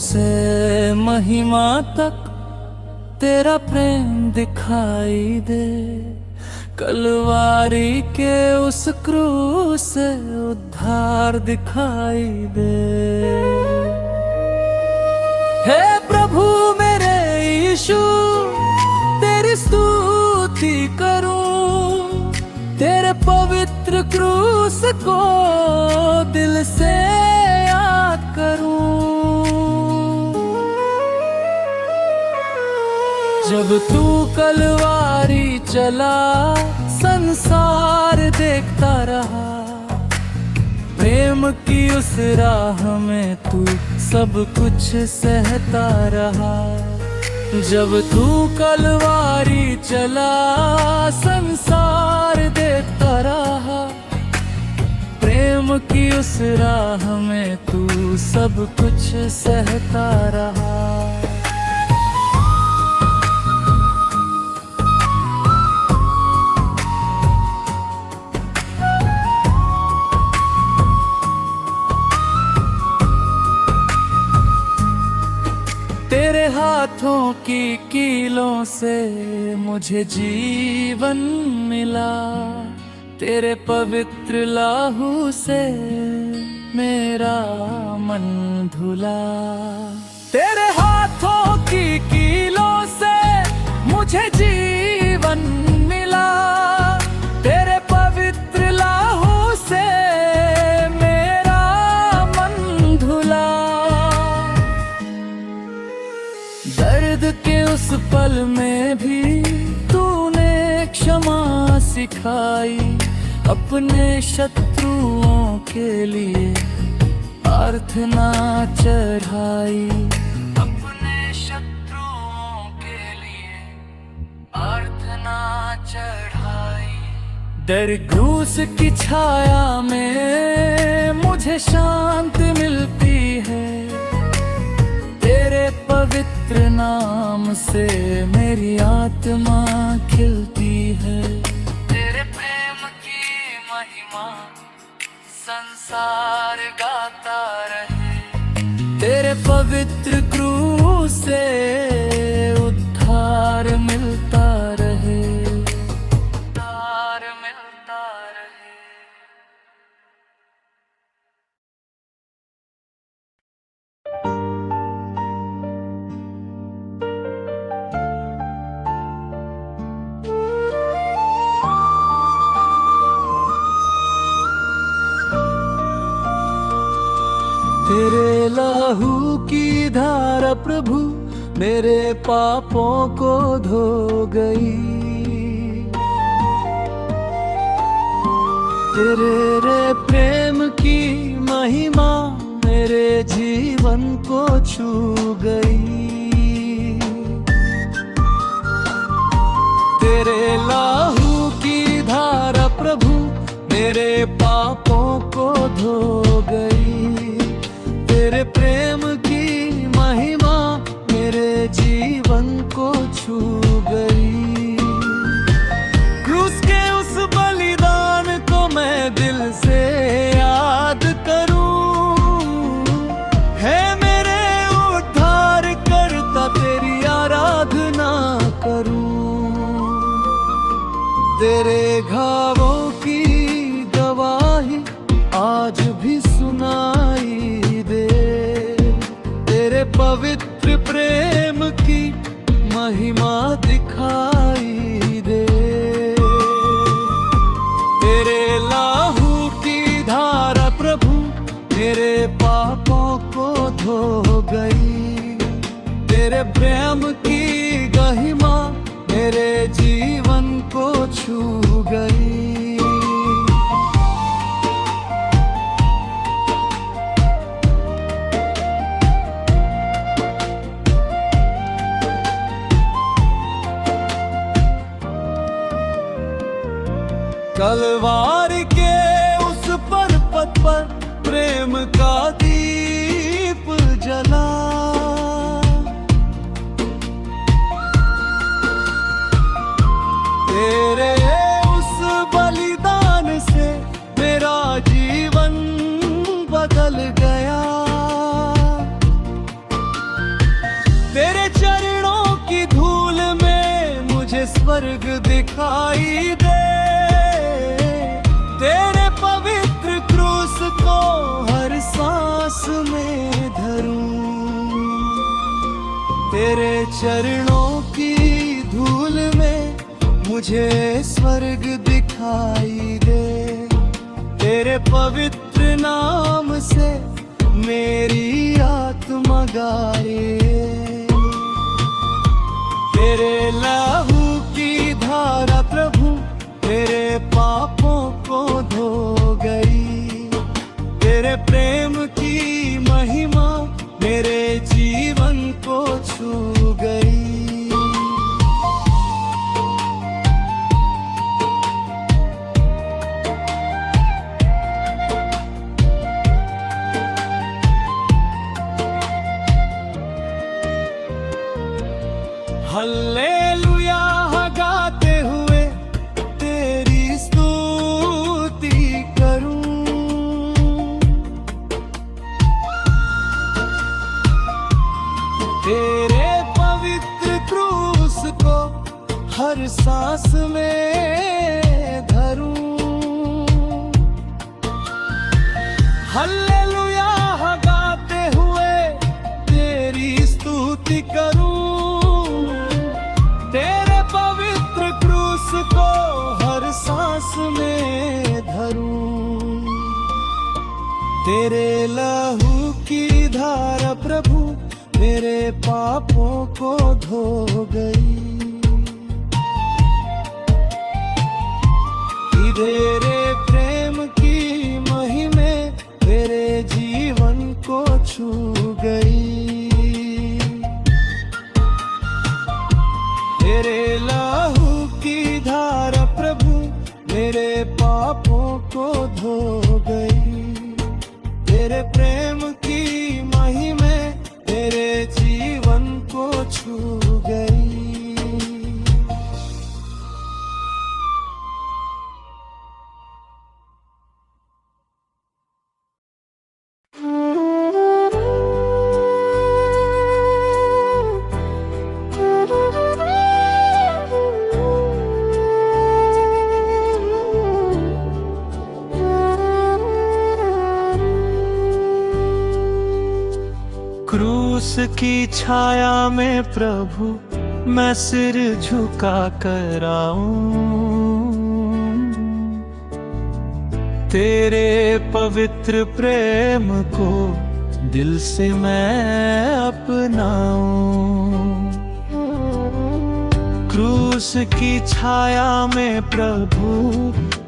से महिमा तक तेरा प्रेम दिखाई दे। कलवारी के उस क्रूस से उद्धार दिखाई दे। हे प्रभु मेरे यीशु, तेरी स्तुति करूं, तेरे पवित्र क्रूस को दिल से याद करूं। जब तू कलवारी चला, संसार देखता रहा, प्रेम की उस राह में तू सब कुछ सहता रहा। जब तू कलवारी चला, संसार देखता रहा, प्रेम की उस राह में तू सब कुछ सहता रहा। तेरे हाथों की कीलों से मुझे जीवन मिला, तेरे पवित्र लाहू से मेरा मन धुला। तेरे हाथों की कीलों से मुझे जीवन मिला, तेरे पवित्र लाहू से मेरा मन धुला। दर्द के उस पल में भी तूने क्षमा सिखाई, अपने शत्रुओं के लिए प्रार्थना चढ़ाई। अपने शत्रुओं के लिए प्रार्थना चढ़ाई। दर क्रूस की छाया में मुझे शांति मिलती है, तेरे पवित्र नाम से मेरी आत्मा खिलती है। तेरे प्रेम की महिमा संसार गाता रहे, तेरे पवित्र क्रूस से उद्धार मिलता रहे, उद्धार मिलता रहे। तेरे लहू की धारा प्रभु मेरे पापों को धो गई। तेरे रे प्रेम की महिमा मेरे जीवन को छू गई। तेरे लहू की धारा प्रभु मेरे पापों को धो गई। तेरे प्रेम की महिमा मेरे जीवन को छू गई। क्रूस के उस बलिदान को मैं दिल से याद करूं, है मेरे उद्धार करता तेरी आराधना करूं। तेरे घावों की गवाही आज भी सुनाई, पवित्र प्रेम की महिमा दिखाई दे। तेरे लाहू की धारा प्रभु मेरे पापों को धो गई। तेरे प्रेम की महिमा मेरे जीवन को छू गई। कलवारी के उस पर्वत पर प्रेम का दीप जला। तेरे उस बलिदान से मेरा जीवन बदल गया। स्वर्ग दिखाई दे। तेरे पवित्र क्रूस को हर सांस में धरूं, तेरे चरणों की धूल में मुझे स्वर्ग दिखाई दे। तेरे पवित्र नाम से मेरी आत्मा गाए। तेरे लहू की धारा प्रभु मेरे पापों को धो गई। तेरे प्रेम की महिमा मेरे जीवन को छू गई। हल्लेलुया गाते हुए तेरी स्तुति करूं। तेरे पवित्र क्रूस को हर सांस में धरूं। हल्लेलुया गाते हुए तेरी स्तुति करूं। तेरे पवित्र क्रूस को हर सांस में धरूं। तेरे लहू की धारा प्रभु मेरे पापों को धो गई। तेरे प्रेम की महिमा मेरे जीवन को छू गई। तेरे लहू की धारा प्रभु मेरे पापों को धो गई। तेरे प्रेम की महिमा मेरे जीवन को छू गई। क्रूस की छाया में प्रभु मैं सिर झुका कर आऊं। तेरे पवित्र प्रेम को दिल से मैं अपनाऊं। क्रूस की छाया में प्रभु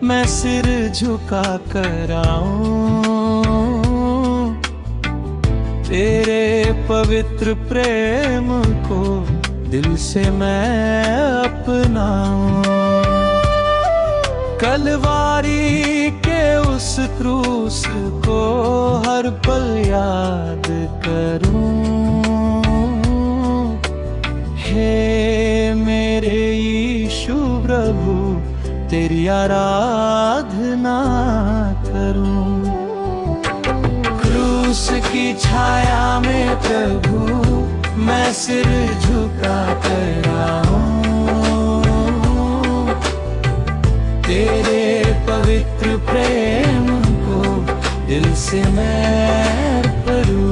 मैं सिर झुका कर आऊं। तेरे पवित्र प्रेम को दिल से मैं अपनाऊं। कलवारी के उस क्रूस को हर पल याद करूं। हे मेरे यीशु प्रभु तेरी आराधना करूं। क्रूस की छाया में प्रभु मैं सिर झुका कर आऊं। तेरे पवित्र प्रेम को दिल से मैं करूं।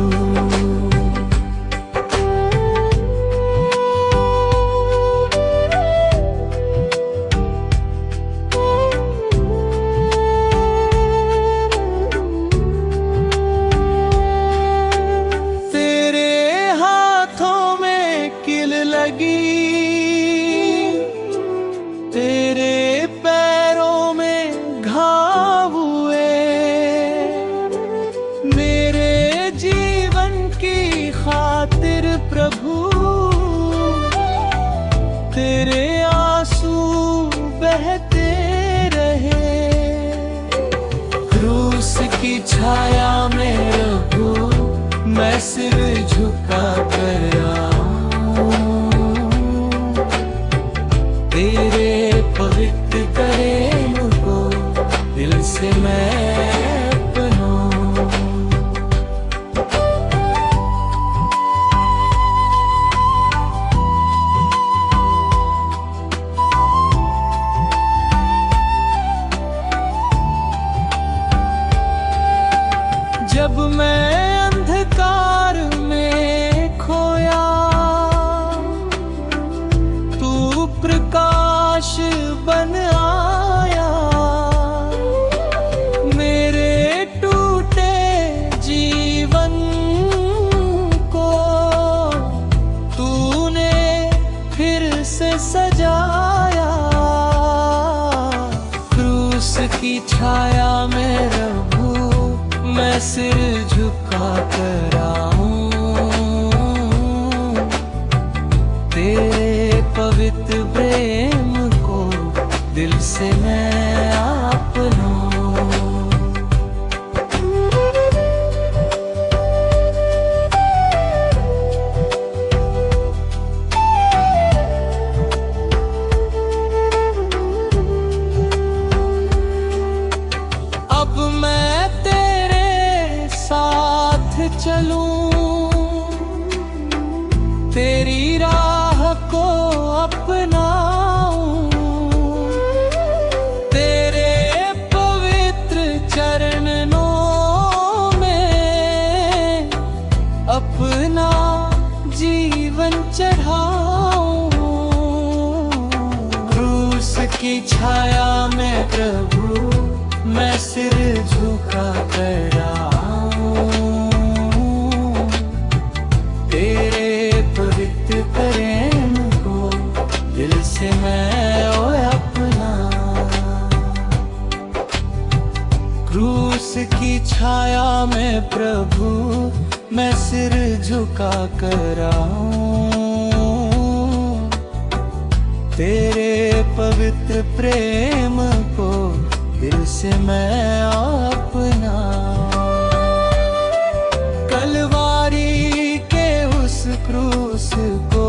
तेरे पैरों में घाव हुए। मेरे जीवन की खातिर प्रभु तेरे आंसू बहते रहे। क्रूस की छाया में प्रभु मैं सिर झुका कर आऊं। तेरे पवित्र प्रेम को दिल से मैं अपनाऊं। प्रकाश बन आया। मेरे टूटे जीवन को तूने फिर से सजाया। क्रूस की छाया में प्रभु मैं सिर झुका कर आऊं। तेरे पवित्र प्रेम को दिल से मैं अपनाऊं। अब मैं तेरे साथ चलूं, तेरी राह को अपनाऊं। तेरे पवित्र चरणों में अपना जीवन चढ़ाऊं। क्रूस की छाया में प्रभु मैं सिर झुका कर आऊं। तेरे पवित्र प्रेम को दिल से मैं अपना। क्रूस की छाया में प्रभु मैं सिर झुका कर आऊं। तेरे पवित्र प्रेम को दिल से मैं अपना। कलवारी के उस क्रूस को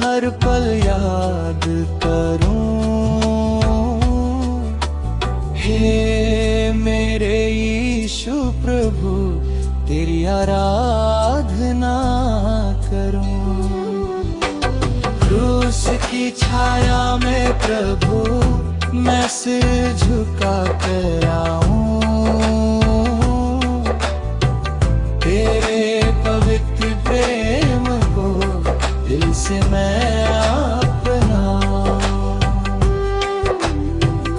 हर पल याद करूं। हे मेरे यीशु प्रभु तेरी आराधना करूं। क्रूस की छाया में प्रभु मैं सिर झुका कर आऊं। तेरे पवित्र प्रेम को दिल से मैं अपनाऊं।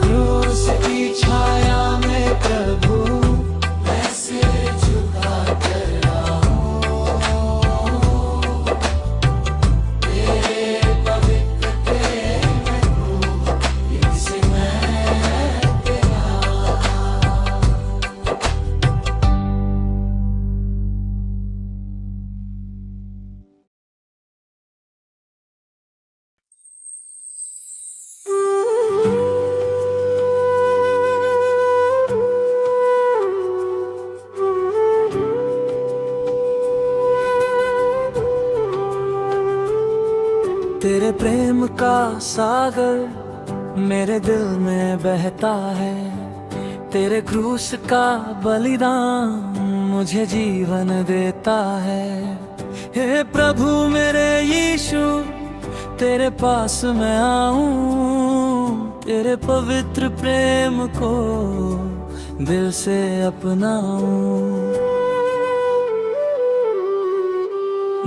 क्रूस की छाया में प्रभु मैं सिर झुका कर आऊं। तेरे पवित्र प्रेम को दिल से तेरे प्रेम का सागर मेरे दिल में बहता है। तेरे क्रूस का बलिदान मुझे जीवन देता है। हे प्रभु मेरे यीशु तेरे पास मैं आऊं। तेरे पवित्र प्रेम को दिल से अपनाऊं।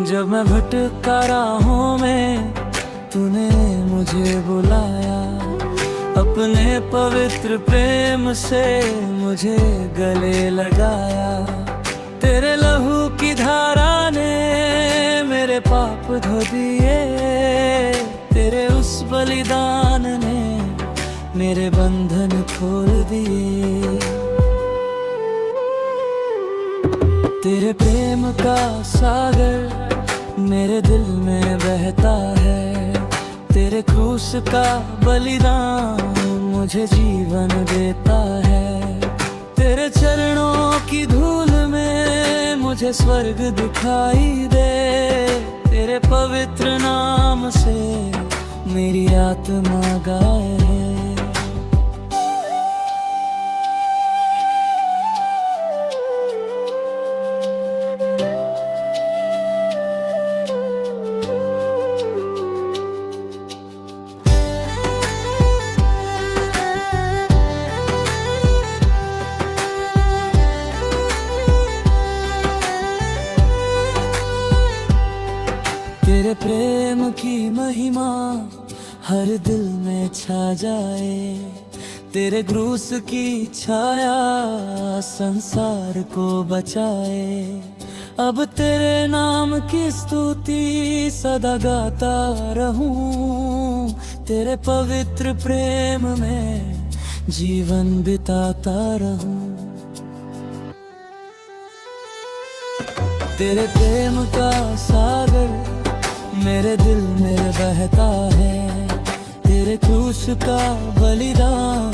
जब मैं भटका राहों में तूने मुझे बुलाया। अपने पवित्र प्रेम से मुझे गले लगाया। तेरे लहू की धारा ने मेरे पाप धो दिए। तेरे उस बलिदान ने मेरे बंधन खोल दिए। तेरे प्रेम का सागर मेरे दिल में बहता है। तेरे क्रूस का बलिदान मुझे जीवन देता है। तेरे चरणों की धूल में मुझे स्वर्ग दिखाई दे। तेरे पवित्र नाम से मेरी आत्मा गाए है। तेरे प्रेम की महिमा हर दिल में छा जाए। तेरे क्रूस की छाया संसार को बचाए। अब तेरे नाम की स्तुति सदा गाता रहूं। तेरे पवित्र प्रेम में जीवन बिताता रहूं। तेरे प्रेम का सागर मेरे दिल में बहता है। तेरे क्रूस का बलिदान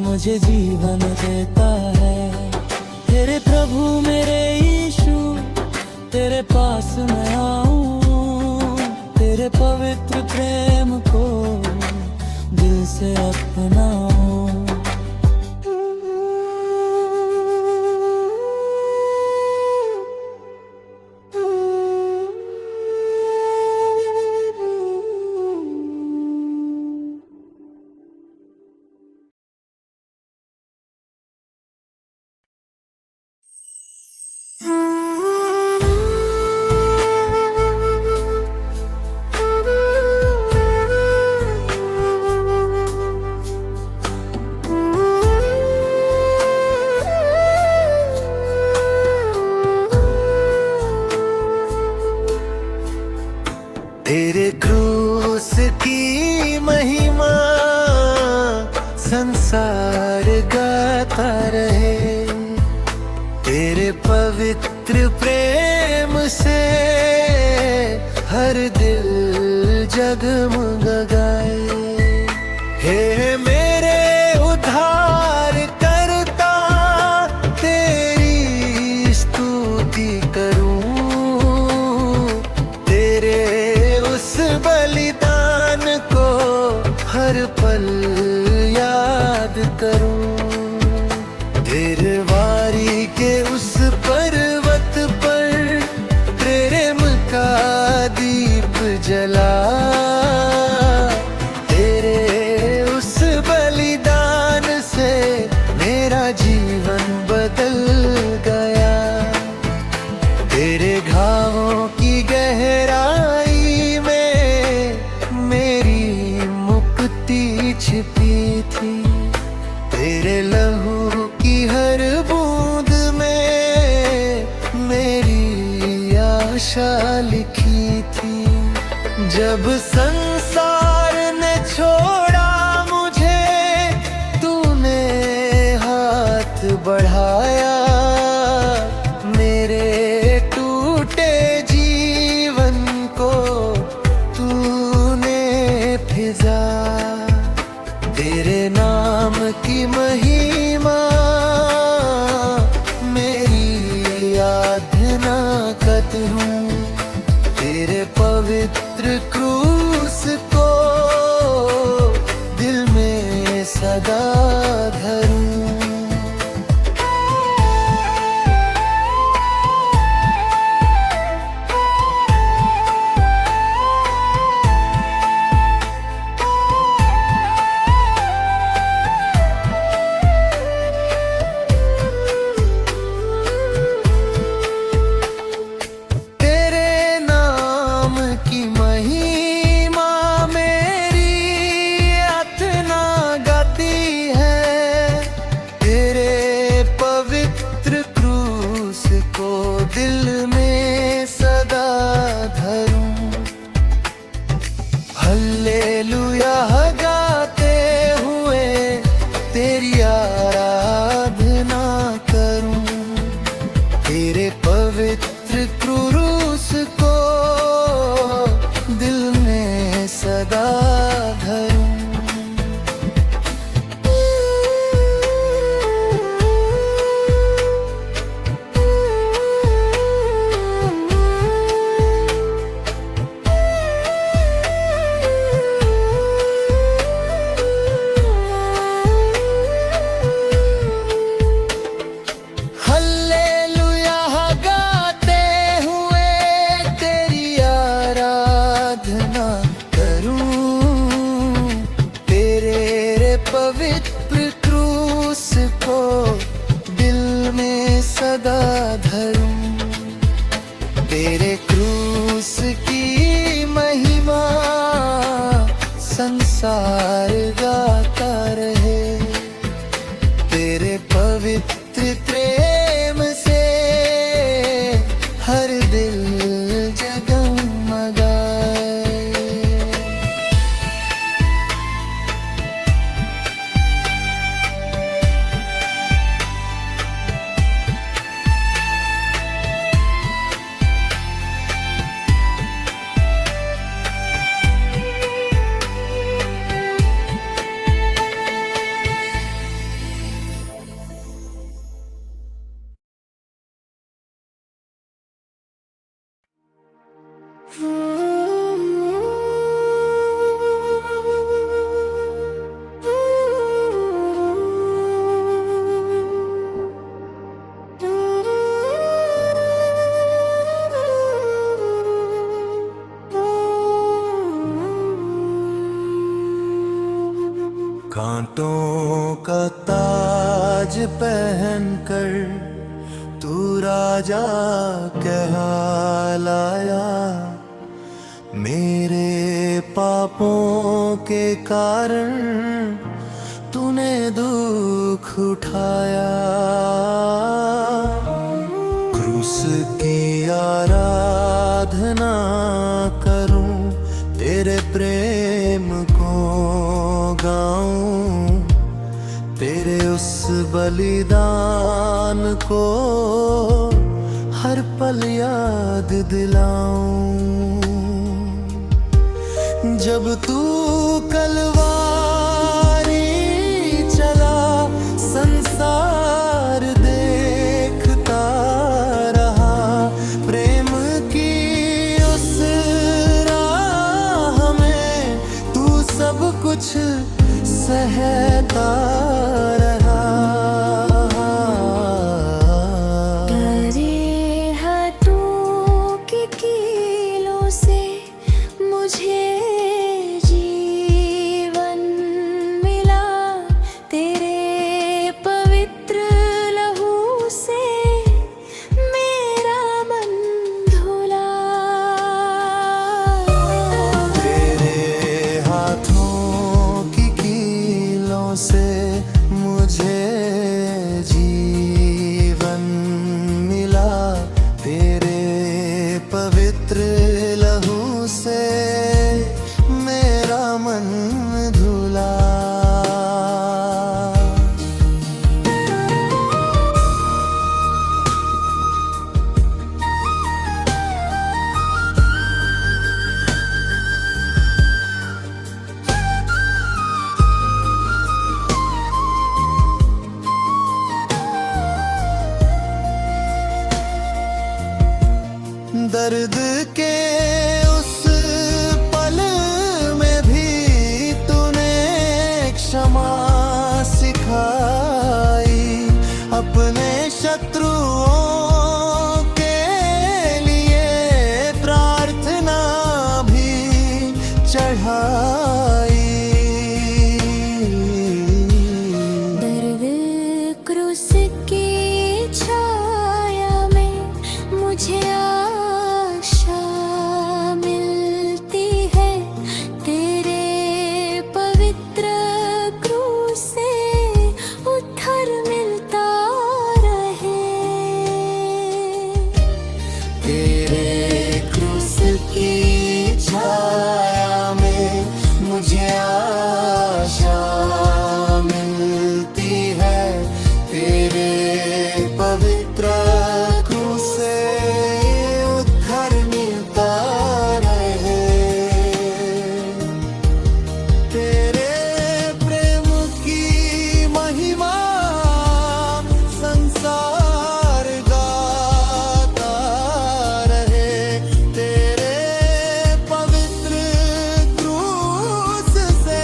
मुझे जीवन देता है। तेरे प्रभु मेरे यीशु तेरे पास मैं आऊं। तेरे पवित्र प्रेम को दिल से अपनाऊं। तेरे क्रूस की महिमा संसार गाता रहे। तेरे पवित्र प्रेम से हर दिल जगमगाए। हे मेरे उद्धार करता तेरी स्तुति करूं। बलिदान को हर पल याद करूं। गिरवारी के उस पर्वत पर प्रेम का दीप जला। तेरे उस बलिदान से मेरा जीवन बदल गया। तेरे घावों की गहराई छिपी थी। तेरे लहू की हर बूंद में मेरी आशा लिखी थी। जब संसार ने छोड़ा मुझे तूने हाथ बढ़ाया। मेरे टूटे जीवन को तूने फिजा। तेरे नाम की महिमा मेरी आराधना करती हूँ। तेरे पवित्र क्रूस को दिल में सदा धरूं। दिल में सदा धरूं। हल्लेलुया गाते हुए तेरी आराधना करूं। तेरे पवित्र क्रूस को दिल में सदा धरूं। पवित्र क्रूस को दिल में सदा धरूं। तेरे क्रूस की महिमा संसार संसार गाता रहे, तेरे पवित्र प्रेम से हर दिल जगमगाए। कांटों का ताज पहनकर तू राजा कहलाया, मेरे पापों के कारण तूने दुख उठाया। क्रूस की आराधना करूं, तेरे प्रेम को गाऊं, तेरे उस बलिदान को हर पल याद दिलाऊं। जब तू कलवारी चला, संसार देखता रहा, प्रेम की उस राह में तू सब कुछ सहता रहा। तेरे हाथों के कीलों से मुझे जीवन मिला, तेरे पवित्र लहू से मेरा मन धुला। तेरे हाथों की कीलों से मुझे जीवन मिला, तेरे पवित्र लहू से मेरा मन धुला। दर्द के उस पल में भी तूने क्षमा सिखाई, अपने शत्रुओं के लिए प्रार्थना भी चढ़ाई। दर्द क्रूस की छाया में मुझे आशा मिलती है, तेरे पवित्र क्रूस से उद्धार मिलता रहे। तेरे क्रूस की छाया में मुझे आशा मिलती है, तेरे पवित्र क्रूस से उद्धार मिलता रहे। तेरे प्रेम की महिमा संसार गाता रहे, तेरे पवित्र क्रूस से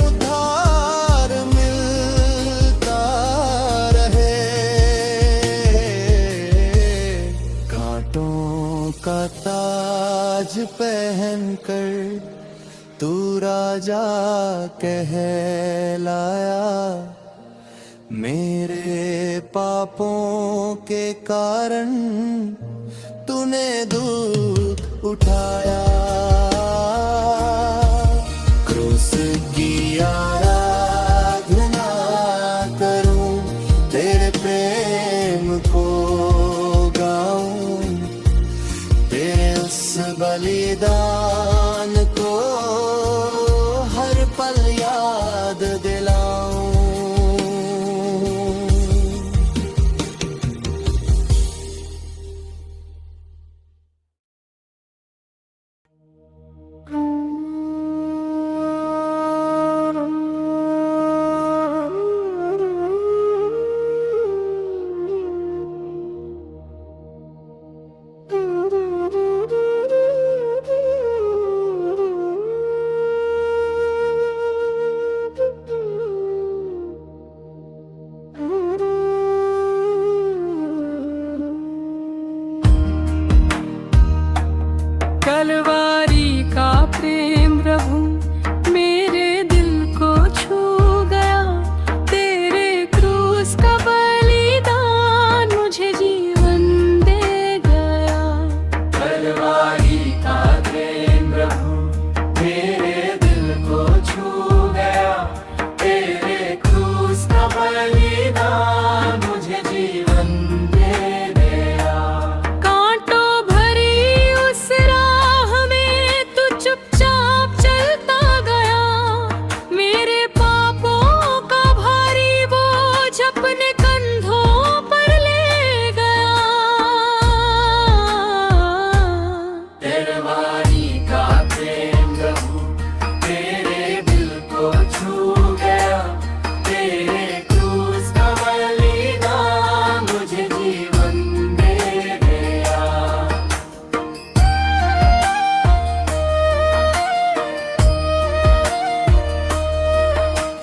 उद्धार मिलता रहे। कांटों का ताज पहनकर तू राजा कहलाया, मेरे पापों के कारण तूने दुख उठाया। क्रूस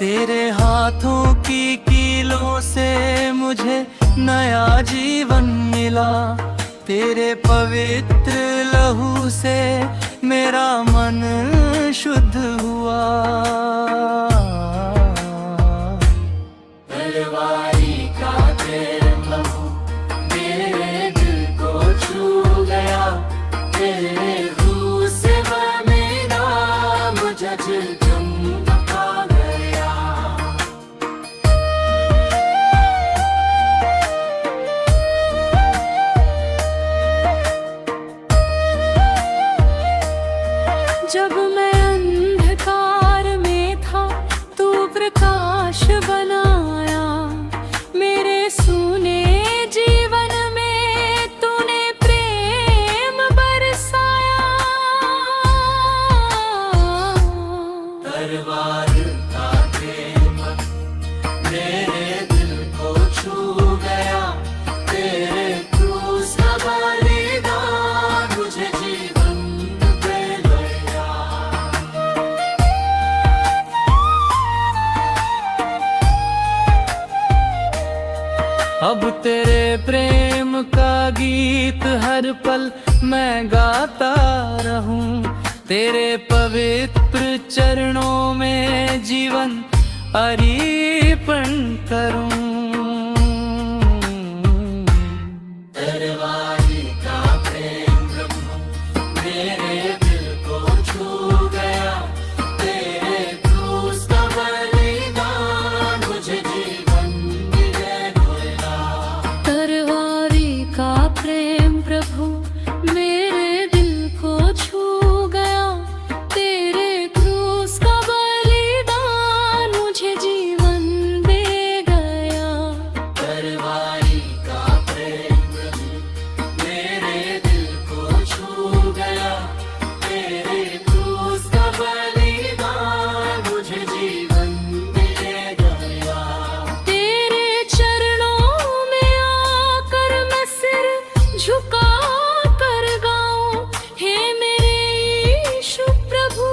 तेरे हाथों की कीलों से मुझे नया जीवन मिला, तेरे पवित्र लहू से मेरा मन शुद्ध हुआ। तलवारी का तेरा लहू मेरे दिल को छू गया, तेरे रूह से मेरा मुझे चमका गया। जब मैं अंधकार में था तू प्रकाश बनाया, मेरे सूने जीवन में तूने प्रेम बरसाया। तलवार का प्रेम मेरे दिल को छू गया, तेरे क्रूस का बलिदान मुझे जीवन दे गया। अब तेरे प्रेम का गीत हर पल मैं गाता रहूं, तेरे पवित्र चरणों में जीवन अर्पण करूं। तलवारी का प्रेम प्रभु मेरे दिल को छू गया, तेरे क्रूस का बलिदान मुझे जीवन दे गया। तलवारी का प्रेम प्रभु मेरे दिल को छू गया, तेरे क्रूस का बलिदान मुझे जीवन दे गया। तलवारी का प्रेम प्रभु मेरे दिल को छू गया, तेरे क्रूस का बलिदान मुझे जीवन दे गया। तेरे चरणों में आकर मैं सिर झुका कर गाऊं, हे मेरे यीशु प्रभु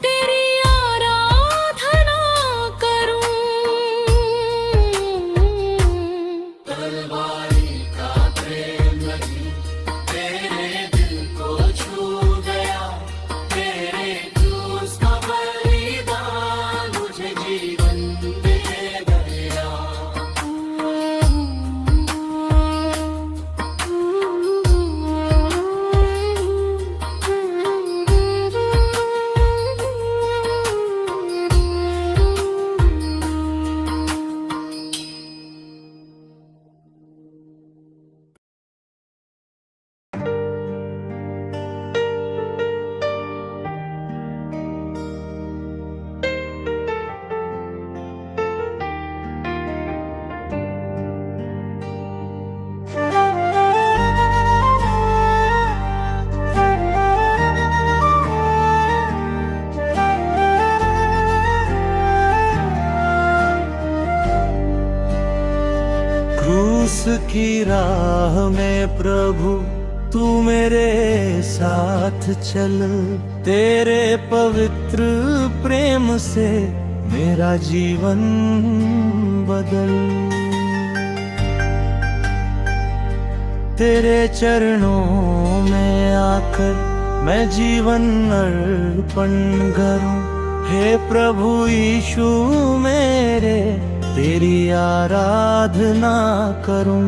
तेरी आराधना करूं। तलवारी का प्रेम तेरे दिल को छू गया, तेरे क्रूस का बलिदान मुझे जीवन दे गया। क्रूस की राह में प्रभु तू मेरे साथ चल, तेरे पवित्र प्रेम से मेरा जीवन बदल। तेरे चरणों में आकर मैं जीवन अर्पण करूं, हे प्रभु यीशु मेरे तेरी आराधना करूं।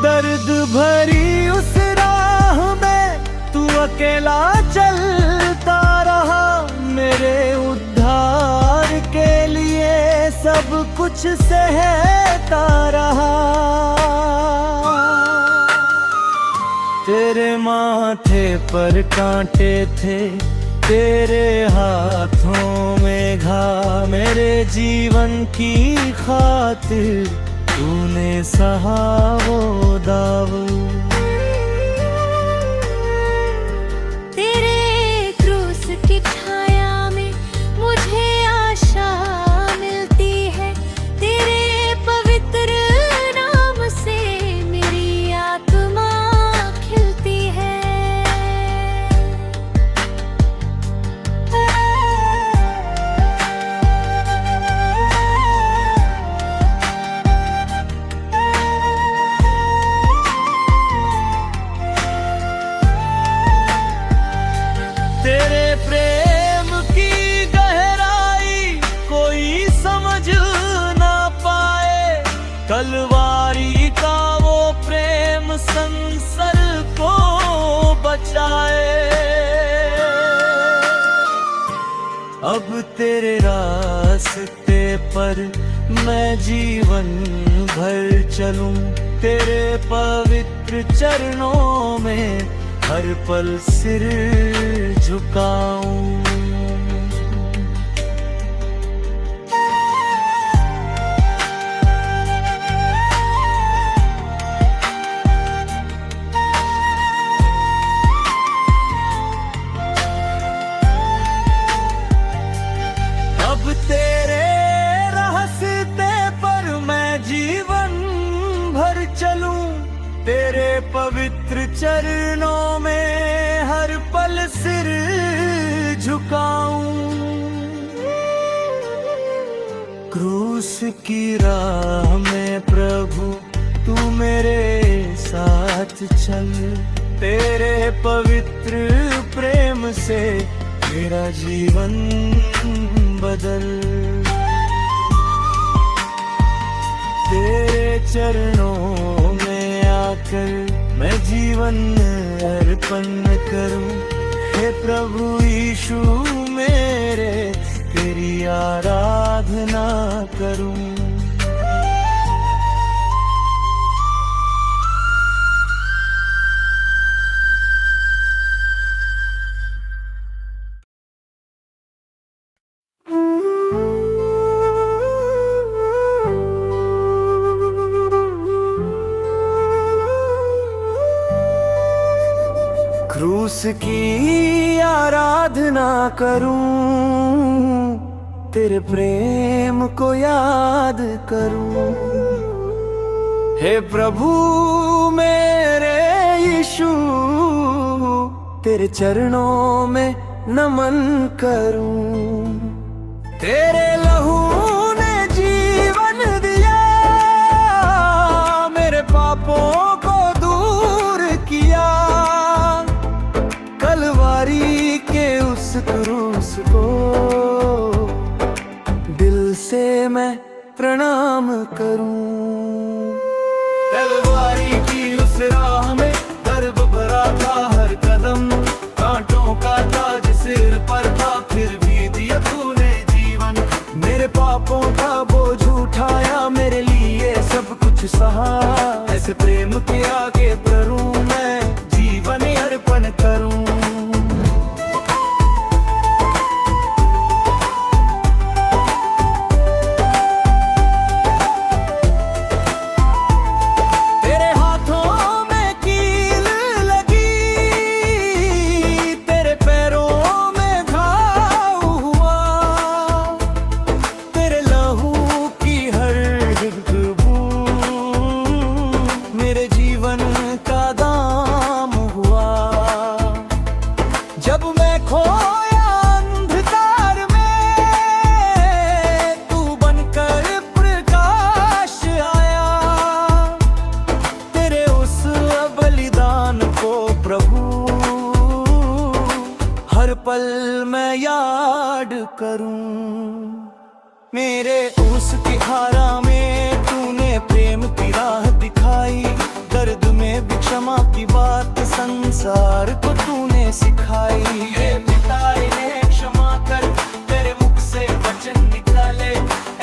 दर्द भरी उस राह में तू अकेला चलता रहा, मेरे उद्धार के लिए सब कुछ सहता रहा। तेरे माथे पर कांटे थे, तेरे हाथों में घा, मेरे जीवन की खातिर तूने सहा वो दाव। तेरे क्रूस की छाया में मुझे आशा मिलती है, तेरे पवित्र नाम से मेरी कलवारी का वो प्रेम संसार को बचाए। अब तेरे रास्ते पर मैं जीवन भर चलूं, तेरे पवित्र चरणों में हर पल सिर झुकाऊं। अब तेरे रास्ते पर मैं जीवन भर चलूं, तेरे पवित्र चरणों में हर पल सिर झुकाऊं। क्रूस की राह में प्रभु तू मेरे साथ चल, तेरे पवित्र प्रेम से मेरा जीवन बदल। तेरे चरणों में आकर मैं जीवन अर्पण करूं, हे प्रभु यीशु मेरे तेरी आराधना करूं। क्रूस की आराधना करूं, तेरे प्रेम को याद करूं, हे प्रभु मेरे यीशु तेरे चरणों में नमन करूं। तेरे लहू ने जीवन दिया, मेरे पापों को दूर किया, कलवारी के उस क्रूस को दिल से मैं प्रणाम करूं। कलवारी की उस राह में दर्द भरा था हर कदम, कांटों का ताज सिर पर था फिर भी दिया तूने जीवन। मेरे पापों का बोझ उठाया, मेरे लिए सब कुछ सहा, ऐसे प्रेम के आगे करूं मैं जीवन अर्पण करूं। पल मैं याद करूं, मेरे उस तिहारा में तूने प्रेम की राह दिखाई, दर्द में भी क्षमा की बात संसार को तूने सिखाई। हे पिता इन्हें क्षमा कर, तेरे मुख से वचन निकाले,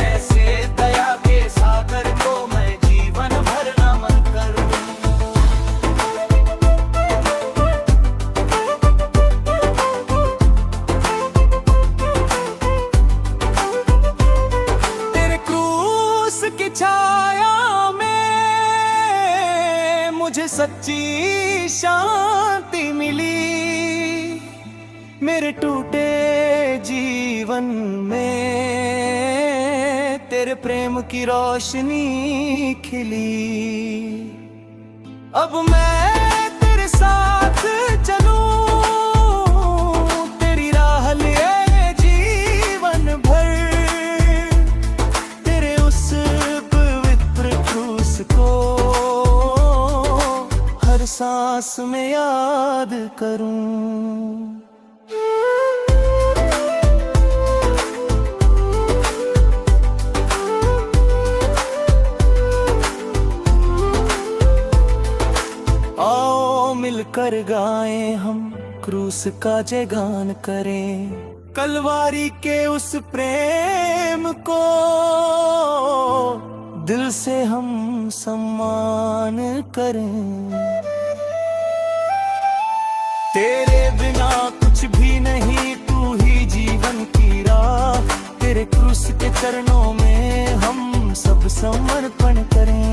ऐसे दया के सागर को मैं जीवन भर नमन करूं। छाया में मुझे सच्ची शांति मिली, मेरे टूटे जीवन में तेरे प्रेम की रोशनी खिली। अब मैं तेरे साथ चलूं, तेरी राह लिए जीवन भर, तेरे उस को हर सांस में याद करूं। मिलकर गाएं हम, क्रूस का जयगान करें, कलवारी के उस प्रेम को दिल से हम सम्मान करें। तेरे बिना कुछ भी नहीं, तू ही जीवन की राह, तेरे क्रूस के चरणों में हम सब समर्पण करें।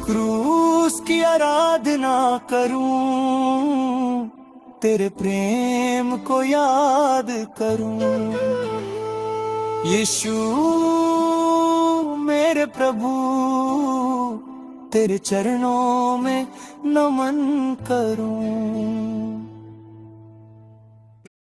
क्रूस की आराधना करूं, तेरे प्रेम को याद करूं। यीशु मेरे प्रभु, तेरे चरणों में नमन करूं।